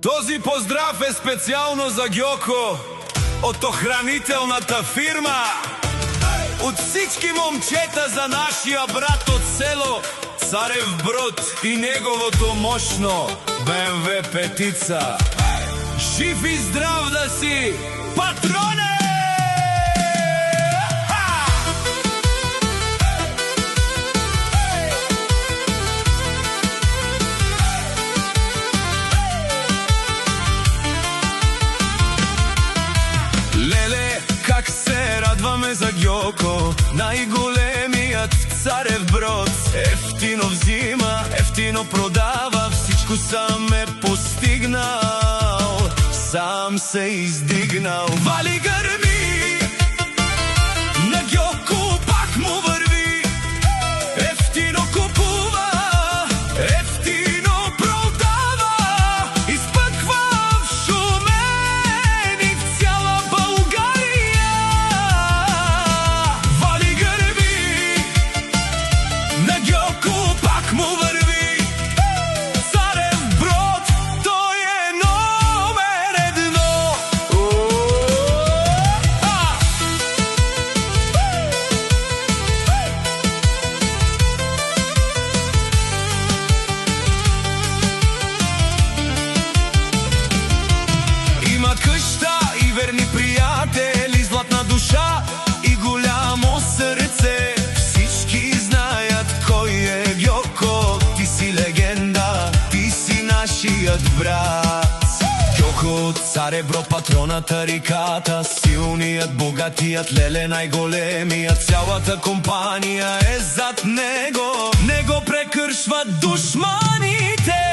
Този поздрав е специално за Гьоко от охранителната фирма. От всички момчета за нашия брат от село Царев Брод и неговото мощно БМВ петица. Жив и здрав да си, патроне! Леле, как се радваме за Гьоко, най-големият в Царев Брод. Ефтино взима, ефтино продава, всичко сам е постигнал, сам се издигнал. Вали гърми, на Гьоко пак му върви. Ефтино купува, ефтино продава, изпъква в Шумен и в цяла България. Вали гърми, на Гьоко пак му върви. Царев Брод, той е номер едно. Има къща и верни приятели, златна душа и голямо сърце. Всички знаят кой е Гьоко. Ти си легенда, ти си нашият брат. Гьоко, Царев Брод, патронът, реката, силният, богатият, леле най-големият. Цялата компания е зад него, не го прекършват душманите.